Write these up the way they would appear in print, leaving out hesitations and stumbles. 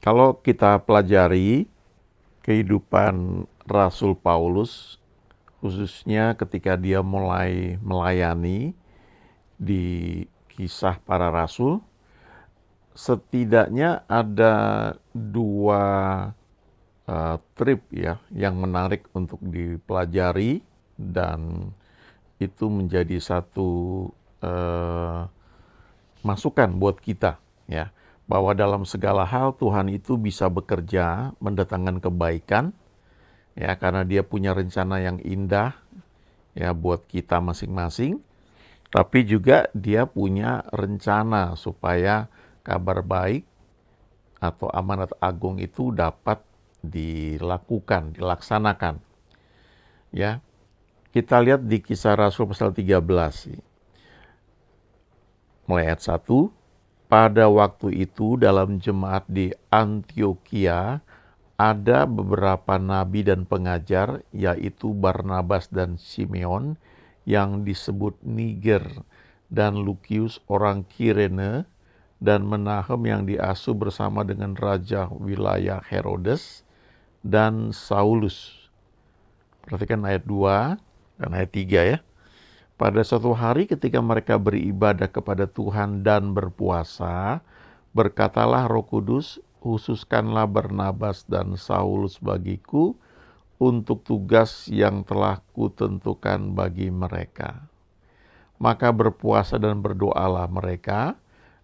Kalau kita pelajari kehidupan Rasul Paulus, khususnya ketika dia mulai melayani di Kisah Para Rasul, setidaknya ada dua trip ya yang menarik untuk dipelajari, dan itu menjadi satu eh, masukan buat kita ya, bahwa dalam segala hal Tuhan itu bisa bekerja mendatangkan kebaikan ya, karena dia punya rencana yang indah ya buat kita masing-masing. Tapi juga dia punya rencana supaya kabar baik atau amanat agung itu dapat dilakukan, dilaksanakan. Ya, kita lihat di Kisah Rasul pasal 13 mulai ayat 1. Pada waktu itu dalam jemaat di Antioquia ada beberapa nabi dan pengajar, yaitu Barnabas dan Simeon yang disebut Niger, dan Lukius orang Kirene, dan Menahem yang diasuh bersama dengan raja wilayah Herodes, dan Saulus. Perhatikan ayat 2 dan ayat 3 ya. Pada suatu hari ketika mereka beribadah kepada Tuhan dan berpuasa, berkatalah Roh Kudus, khususkanlah Barnabas dan Saulus bagiku untuk tugas yang telah kutentukan bagi mereka. Maka berpuasa dan berdoalah mereka,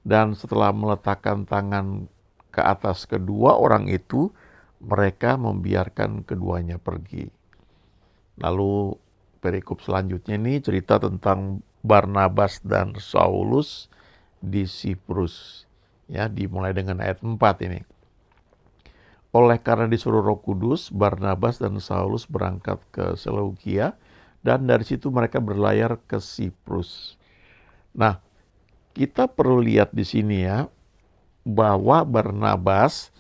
dan setelah meletakkan tangan ke atas kedua orang itu, mereka membiarkan keduanya pergi. Lalu perikop selanjutnya ini cerita tentang Barnabas dan Saulus di Siprus. Ya, dimulai dengan ayat 4 ini. Oleh karena disuruh Roh Kudus, Barnabas dan Saulus berangkat ke Seleukia, dan dari situ mereka berlayar ke Siprus. Nah, kita perlu lihat di sini ya, bahwa Barnabas,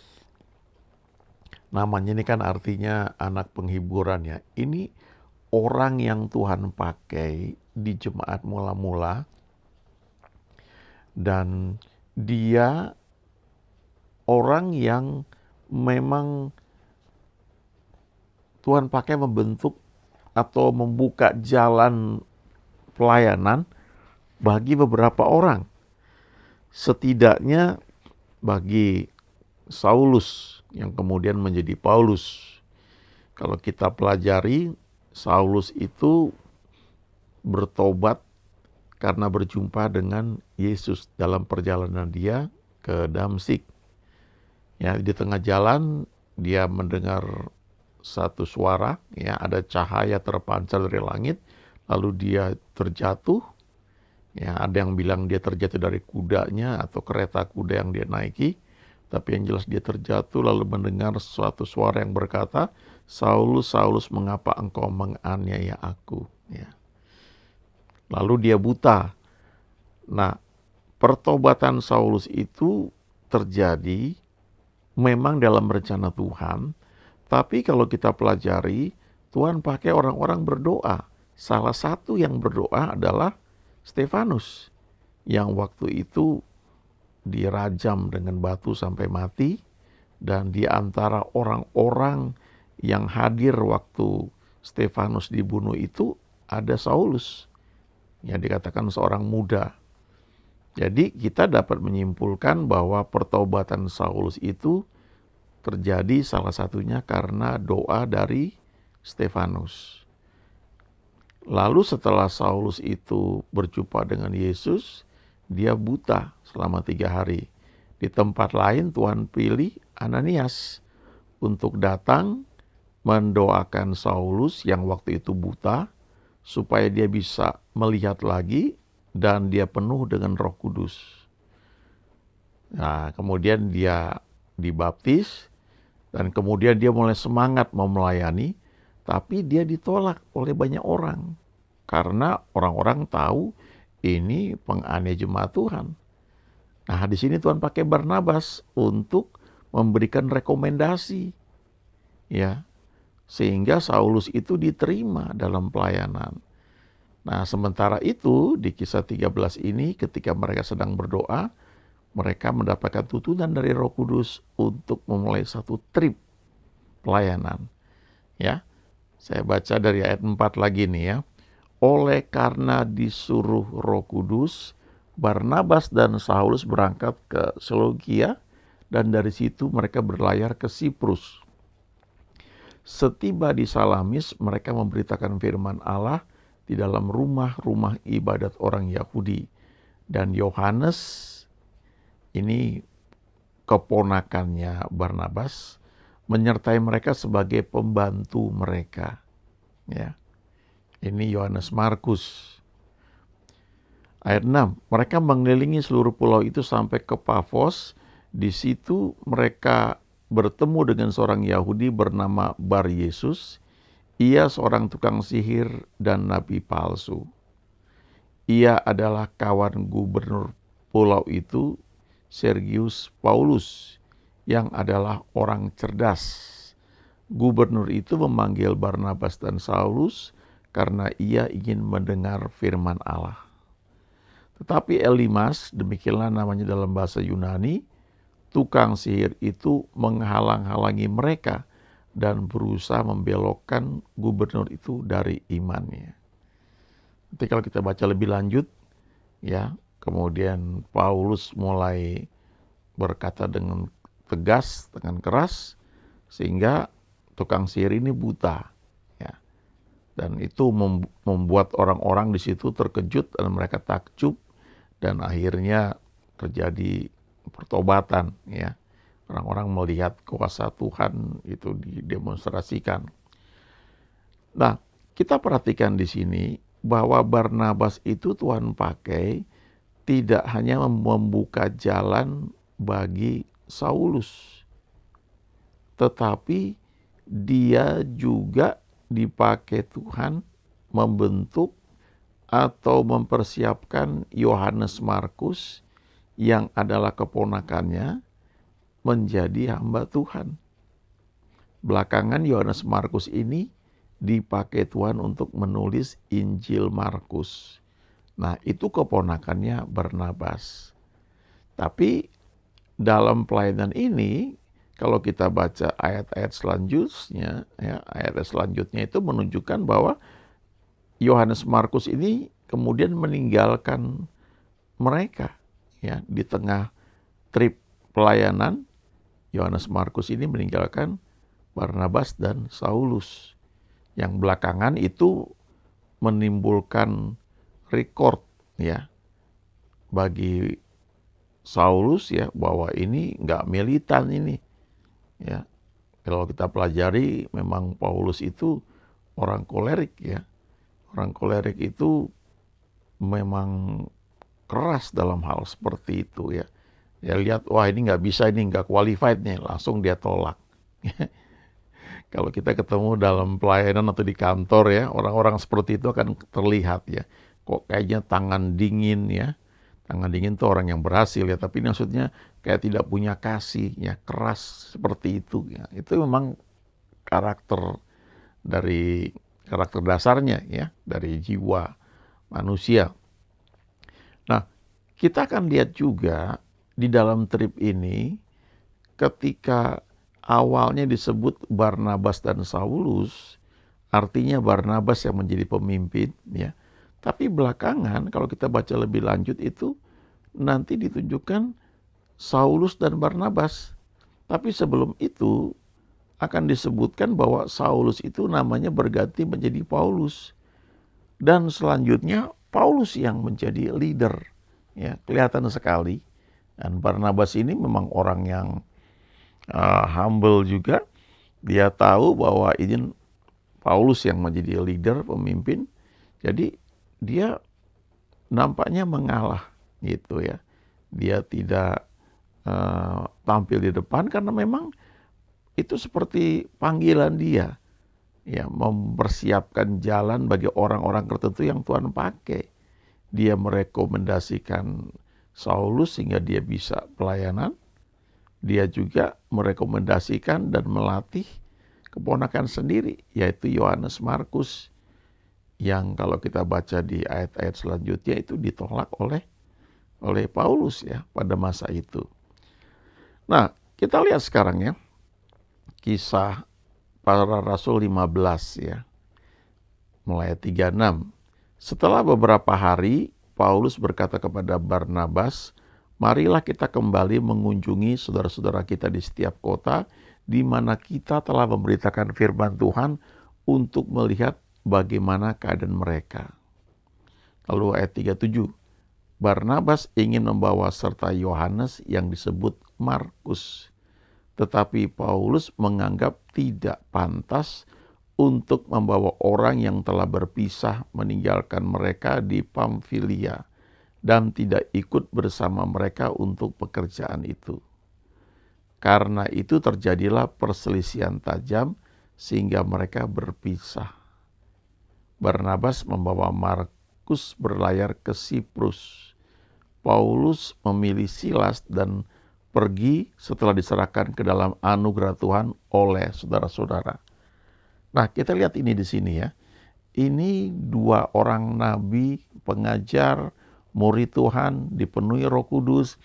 namanya ini kan artinya anak penghiburan ya. Ini orang yang Tuhan pakai di jemaat mula-mula, dan dia orang yang memang Tuhan pakai membentuk atau membuka jalan pelayanan bagi beberapa orang. Setidaknya bagi Saulus yang kemudian menjadi Paulus. Kalau kita pelajari, Saulus itu bertobat karena berjumpa dengan Yesus dalam perjalanan dia ke Damsyik. Ya, di tengah jalan dia mendengar satu suara, ya, ada cahaya terpancar dari langit, lalu dia terjatuh. Ya, ada yang bilang dia terjatuh dari kudanya atau kereta kuda yang dia naiki, tapi yang jelas dia terjatuh lalu mendengar suatu suara yang berkata, Saulus, Saulus, mengapa engkau menganiaya aku? Ya. Lalu dia buta. Nah, pertobatan Saulus itu terjadi memang dalam rencana Tuhan, tapi kalau kita pelajari, Tuhan pakai orang-orang berdoa. Salah satu yang berdoa adalah Stefanus, yang waktu itu dirajam dengan batu sampai mati, dan di antara orang-orang yang hadir waktu Stefanus dibunuh itu ada Saulus, yang dikatakan seorang muda. Jadi kita dapat menyimpulkan bahwa pertobatan Saulus itu terjadi salah satunya karena doa dari Stefanus. Lalu setelah Saulus itu berjumpa dengan Yesus, dia buta selama 3 hari. Di tempat lain Tuhan pilih Ananias untuk datang mendoakan Saulus yang waktu itu buta, supaya dia bisa melihat lagi dan dia penuh dengan Roh Kudus. Nah, kemudian dia dibaptis, dan kemudian dia mulai semangat mau melayani, tapi dia ditolak oleh banyak orang. Karena orang-orang tahu ini penganiaya jemaat Tuhan. Nah, di sini Tuhan pakai Barnabas untuk memberikan rekomendasi. Ya, sehingga Saulus itu diterima dalam pelayanan. Nah, sementara itu di kisah 13 ini ketika mereka sedang berdoa, mereka mendapatkan tuntunan dari Roh Kudus untuk memulai satu trip pelayanan. Ya, saya baca dari ayat 4 lagi nih ya. Oleh karena disuruh Roh Kudus, Barnabas dan Saulus berangkat ke Seleukia, dan dari situ mereka berlayar ke Siprus. Setiba di Salamis, mereka memberitakan firman Allah di dalam rumah-rumah ibadat orang Yahudi. Dan Yohanes, ini keponakannya Barnabas, menyertai mereka sebagai pembantu mereka. Ya, ini Yohanes Markus. Ayat 6, mereka mengelilingi seluruh pulau itu sampai ke Pafos. Di situ mereka bertemu dengan seorang Yahudi bernama Bar Yesus. Ia seorang tukang sihir dan nabi palsu. Ia adalah kawan gubernur pulau itu, Sergius Paulus, yang adalah orang cerdas. Gubernur itu memanggil Barnabas dan Saulus karena ia ingin mendengar firman Allah. Tetapi Elimas, demikianlah namanya dalam bahasa Yunani, tukang sihir itu menghalang-halangi mereka dan berusaha membelokkan gubernur itu dari imannya. Nanti kalau kita baca lebih lanjut, ya, kemudian Paulus mulai berkata dengan tegas, dengan keras, sehingga tukang sihir ini buta. Ya. Dan itu membuat orang-orang di situ terkejut dan mereka takjub, dan akhirnya terjadi pertobatan. Ya. Orang-orang melihat kuasa Tuhan itu didemonstrasikan. Nah, kita perhatikan di sini bahwa Barnabas itu Tuhan pakai tidak hanya membuka jalan bagi Saulus, tetapi dia juga dipakai Tuhan membentuk atau mempersiapkan Yohanes Markus yang adalah keponakannya menjadi hamba Tuhan. Belakangan Yohanes Markus ini dipakai Tuhan untuk menulis Injil Markus. Nah, itu keponakannya Barnabas. Tapi dalam pelayanan ini, kalau kita baca ayat-ayat selanjutnya, ya, ayat selanjutnya itu menunjukkan bahwa Yohanes Markus ini kemudian meninggalkan mereka, ya, di tengah trip pelayanan. Yohanes Markus ini meninggalkan Barnabas dan Saulus, yang belakangan itu menimbulkan rekor, ya, bagi Saulus, ya, bahwa ini nggak militan ini, ya. Kalau kita pelajari, memang Paulus itu orang kolerik, ya. Orang kolerik itu memang keras dalam hal seperti itu, ya. Ya lihat, wah ini nggak bisa, ini nggak qualified nih, langsung dia tolak. Kalau kita ketemu dalam pelayanan atau di kantor, ya, orang-orang seperti itu akan terlihat, ya. Kok kayaknya tangan dingin, ya. Tangan dingin itu orang yang berhasil, ya, tapi ini maksudnya kayak tidak punya kasih, ya, keras seperti itu, ya. Itu memang karakter dasarnya, ya, dari jiwa manusia. Nah, kita akan lihat juga di dalam trip ini ketika awalnya disebut Barnabas dan Saulus, artinya Barnabas yang menjadi pemimpin, ya. Tapi belakangan kalau kita baca lebih lanjut itu nanti ditunjukkan Saulus dan Barnabas. Tapi sebelum itu akan disebutkan bahwa Saulus itu namanya berganti menjadi Paulus. Dan selanjutnya Paulus yang menjadi leader. Ya, kelihatan sekali. Dan Barnabas ini memang orang yang humble juga. Dia tahu bahwa ini Paulus yang menjadi leader, pemimpin. Jadi dia nampaknya mengalah gitu, ya. Dia tidak tampil di depan karena memang itu seperti panggilan dia, ya, mempersiapkan jalan bagi orang-orang tertentu yang Tuhan pakai. Dia merekomendasikan Saulus sehingga dia bisa pelayanan. Dia juga merekomendasikan dan melatih keponakan sendiri, yaitu Yohanes Markus, yang kalau kita baca di ayat-ayat selanjutnya itu ditolak oleh oleh Paulus ya pada masa itu. Nah, kita lihat sekarang ya, Kisah Para Rasul 15 ya, mulai ayat 36. Setelah beberapa hari, Paulus berkata kepada Barnabas, "Marilah kita kembali mengunjungi saudara-saudara kita di setiap kota, di mana kita telah memberitakan firman Tuhan untuk melihat bagaimana keadaan mereka." Lalu ayat 37, Barnabas ingin membawa serta Yohanes yang disebut Markus. Tetapi Paulus menganggap tidak pantas untuk membawa orang yang telah berpisah meninggalkan mereka di Pamfilia dan tidak ikut bersama mereka untuk pekerjaan itu. Karena itu terjadilah perselisihan tajam sehingga mereka berpisah. Barnabas membawa Markus berlayar ke Siprus. Paulus memilih Silas dan pergi setelah diserahkan ke dalam anugerah Tuhan oleh saudara-saudara. Nah, kita lihat ini di sini ya. Ini dua orang nabi, pengajar, murid Tuhan, dipenuhi Roh Kudus,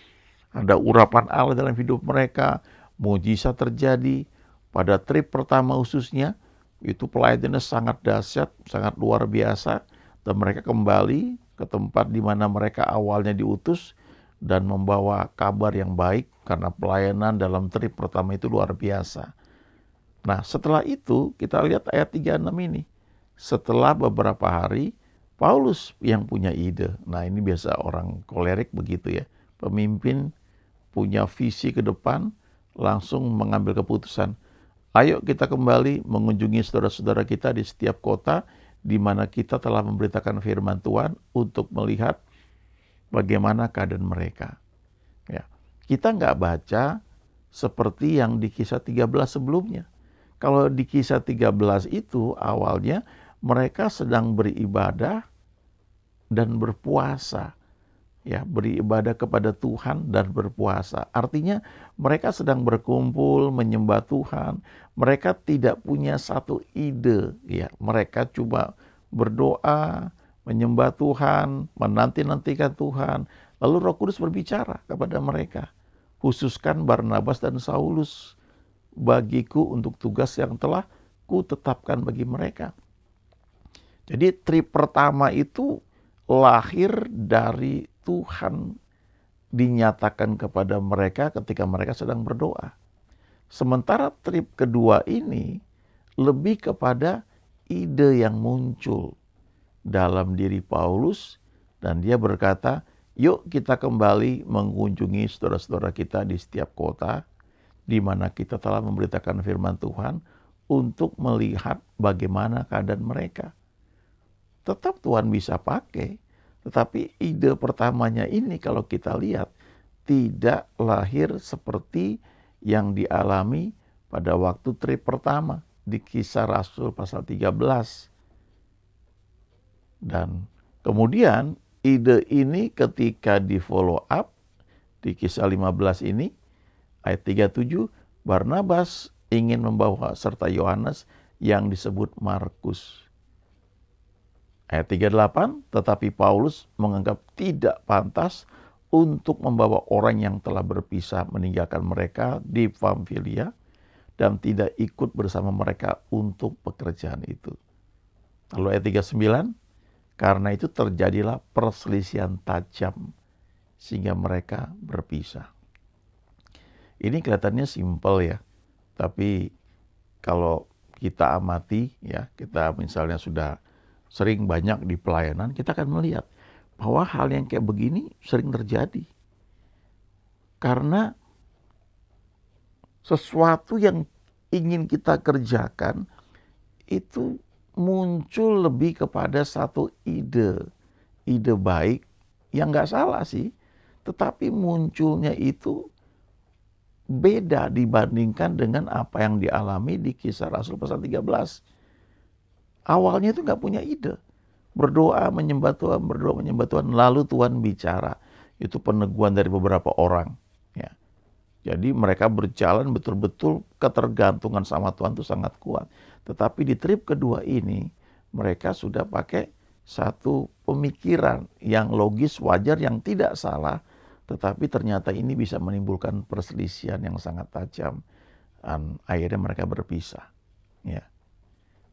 ada urapan Allah dalam hidup mereka, mujizat terjadi. Pada trip pertama khususnya, itu pelayanannya sangat dahsyat, sangat luar biasa, dan mereka kembali ke tempat di mana mereka awalnya diutus dan membawa kabar yang baik karena pelayanan dalam trip pertama itu luar biasa. Nah, setelah itu kita lihat ayat 36 ini. Setelah beberapa hari, Paulus yang punya ide. Nah, ini biasa orang kolerik begitu ya. Pemimpin punya visi ke depan, langsung mengambil keputusan. Ayo kita kembali mengunjungi saudara-saudara kita di setiap kota di mana kita telah memberitakan firman Tuhan untuk melihat bagaimana keadaan mereka. Ya, kita nggak baca seperti yang di Kisah 13 sebelumnya. Kalau di Kisah 13 itu awalnya mereka sedang beribadah dan berpuasa. Ya, beribadah kepada Tuhan dan berpuasa. Artinya mereka sedang berkumpul menyembah Tuhan. Mereka tidak punya satu ide, ya. Mereka cuma berdoa, menyembah Tuhan, menanti-nantikan Tuhan. Lalu Roh Kudus berbicara kepada mereka. Khususkan Barnabas dan Saulus bagiku untuk tugas yang telah kutetapkan bagi mereka. Jadi trip pertama itu lahir dari Tuhan dinyatakan kepada mereka ketika mereka sedang berdoa. Sementara trip kedua ini lebih kepada ide yang muncul dalam diri Paulus dan dia berkata, yuk kita kembali mengunjungi saudara-saudara kita di setiap kota di mana kita telah memberitakan firman Tuhan untuk melihat bagaimana keadaan mereka. Tetap Tuhan bisa pakai, tetapi ide pertamanya ini kalau kita lihat tidak lahir seperti yang dialami pada waktu trip pertama di Kisah Rasul pasal 13. Dan kemudian ide ini ketika di follow up di Kisah 15 ini ayat 37, Barnabas ingin membawa serta Yohanes yang disebut Markus. Ayat 38, tetapi Paulus menganggap tidak pantas untuk membawa orang yang telah berpisah meninggalkan mereka di Pamfilia dan tidak ikut bersama mereka untuk pekerjaan itu. Lalu ayat 39, karena itu terjadilah perselisihan tajam sehingga mereka berpisah. Ini kelihatannya simpel ya, tapi kalau kita amati ya, kita misalnya sudah sering banyak di pelayanan, kita akan melihat bahwa hal yang kayak begini sering terjadi. Karena sesuatu yang ingin kita kerjakan itu muncul lebih kepada satu ide baik yang nggak salah sih, tetapi munculnya itu beda dibandingkan dengan apa yang dialami di Kisah Rasul pasal 13. Awalnya itu nggak punya ide. Berdoa, menyembah Tuhan, berdoa, menyembah Tuhan. Lalu Tuhan bicara. Itu peneguhan dari beberapa orang. Ya. Jadi mereka berjalan betul-betul ketergantungan sama Tuhan itu sangat kuat. Tetapi di trip kedua ini, mereka sudah pakai satu pemikiran yang logis, wajar, yang tidak salah, tetapi ternyata ini bisa menimbulkan perselisihan yang sangat tajam, dan akhirnya mereka berpisah. Ya.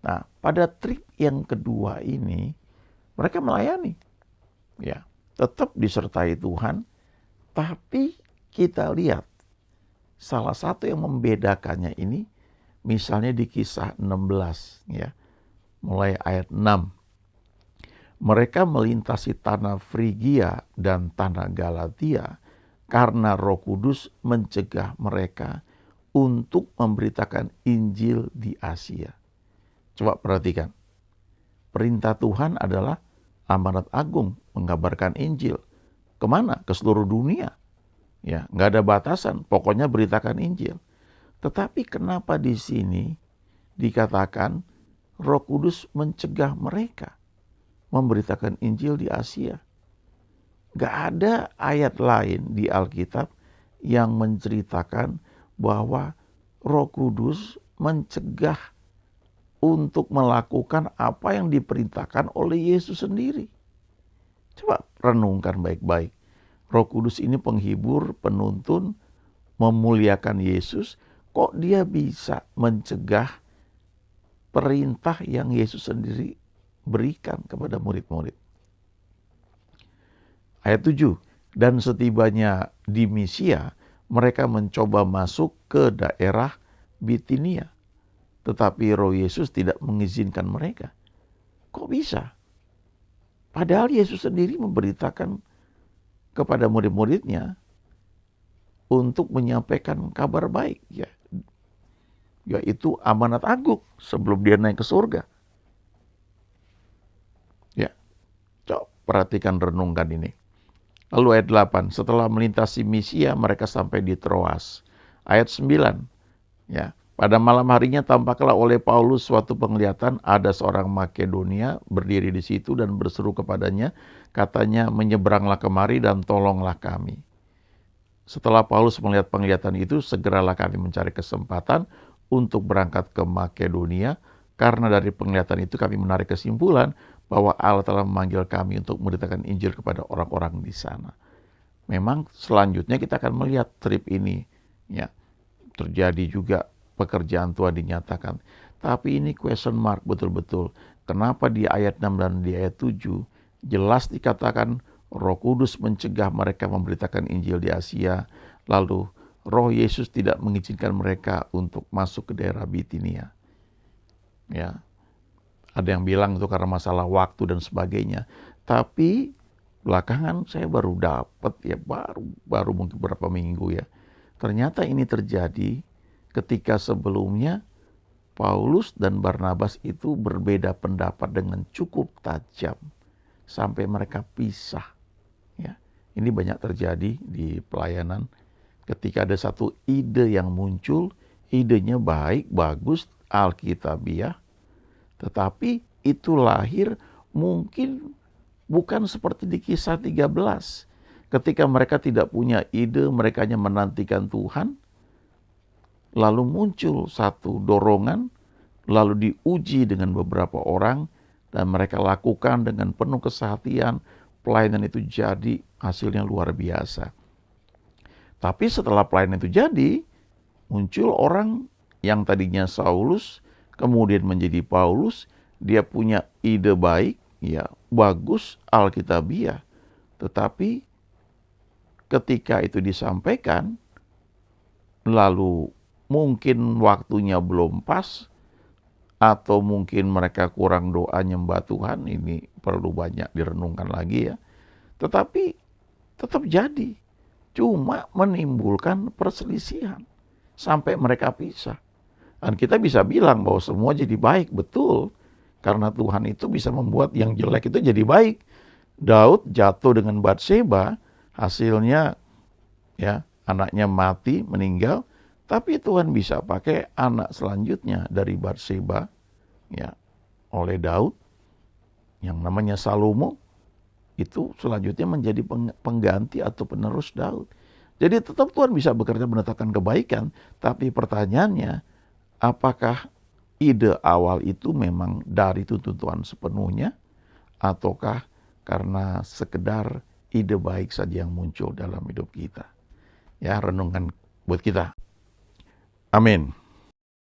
Nah, pada trip yang kedua ini, mereka melayani, ya, tetap disertai Tuhan, tapi kita lihat salah satu yang membedakannya ini, misalnya di Kisah 16, ya, mulai ayat 6. Mereka melintasi tanah Frigia dan tanah Galatia karena Roh Kudus mencegah mereka untuk memberitakan Injil di Asia. Coba perhatikan. Perintah Tuhan adalah amanat agung mengabarkan Injil. Kemana? Ke seluruh dunia. Ya, nggak ada batasan. Pokoknya beritakan Injil. Tetapi kenapa di sini dikatakan Roh Kudus mencegah mereka memberitakan Injil di Asia? Gak ada ayat lain di Alkitab yang menceritakan bahwa Roh Kudus mencegah untuk melakukan apa yang diperintahkan oleh Yesus sendiri. Coba renungkan baik-baik. Roh Kudus ini penghibur, penuntun, memuliakan Yesus. Kok dia bisa mencegah perintah yang Yesus sendiri berikan kepada murid-murid? Ayat 7, dan setibanya di Misia, mereka mencoba masuk ke daerah Bitinia. Tetapi Roh Yesus tidak mengizinkan mereka. Kok bisa? Padahal Yesus sendiri memberitakan kepada murid-muridnya untuk menyampaikan kabar baik, ya, yaitu amanat agung sebelum dia naik ke surga. Ya, coba perhatikan, renungkan ini. Lalu ayat 8, setelah melintasi Misia, mereka sampai di Troas. Ayat 9, ya, pada malam harinya tampaklah oleh Paulus suatu penglihatan, ada seorang Makedonia berdiri di situ dan berseru kepadanya, katanya, menyeberanglah kemari dan tolonglah kami. Setelah Paulus melihat penglihatan itu, segeralah kami mencari kesempatan untuk berangkat ke Makedonia, karena dari penglihatan itu kami menarik kesimpulan bahwa Allah telah memanggil kami untuk memberitakan Injil kepada orang-orang di sana. Memang selanjutnya kita akan melihat trip ini, ya, terjadi juga pekerjaan Tuhan dinyatakan. Tapi ini question mark betul-betul. Kenapa di ayat 6 dan di ayat 7 jelas dikatakan Roh Kudus mencegah mereka memberitakan Injil di Asia, lalu Roh Yesus tidak mengizinkan mereka untuk masuk ke daerah Bitinia. Ya, ada yang bilang itu karena masalah waktu dan sebagainya. Tapi belakangan saya baru dapat, ya, baru mungkin beberapa minggu, ya. Ternyata ini terjadi ketika sebelumnya Paulus dan Barnabas itu berbeda pendapat dengan cukup tajam sampai mereka pisah. Ya, ini banyak terjadi di pelayanan ketika ada satu ide yang muncul, idenya baik, bagus, alkitabiah, tetapi itu lahir mungkin bukan seperti di Kisah 13. Ketika mereka tidak punya ide, mereka hanya menantikan Tuhan, lalu muncul satu dorongan, lalu diuji dengan beberapa orang, dan mereka lakukan dengan penuh kesehatian, pelayanan itu jadi, hasilnya luar biasa. Tapi setelah pelayanan itu jadi, muncul orang yang tadinya Saulus, kemudian menjadi Paulus. Dia punya ide baik, ya, bagus, alkitabiah. Tetapi ketika itu disampaikan, lalu mungkin waktunya belum pas, atau mungkin mereka kurang doa nyembah Tuhan, ini perlu banyak direnungkan lagi, ya. Tetapi tetap jadi, cuma menimbulkan perselisihan sampai mereka pisah. Dan kita bisa bilang bahwa semua jadi baik, betul. Karena Tuhan itu bisa membuat yang jelek itu jadi baik. Daud jatuh dengan Batseba, hasilnya, ya, anaknya mati, meninggal. Tapi Tuhan bisa pakai anak selanjutnya dari Batseba, ya, oleh Daud, yang namanya Salomo, itu selanjutnya menjadi pengganti atau penerus Daud. Jadi tetap Tuhan bisa bekerja menetapkan kebaikan, tapi pertanyaannya, apakah ide awal itu memang dari tuntun Tuhan sepenuhnya, ataukah karena sekedar ide baik saja yang muncul dalam hidup kita. Ya, renungan buat kita. Amin.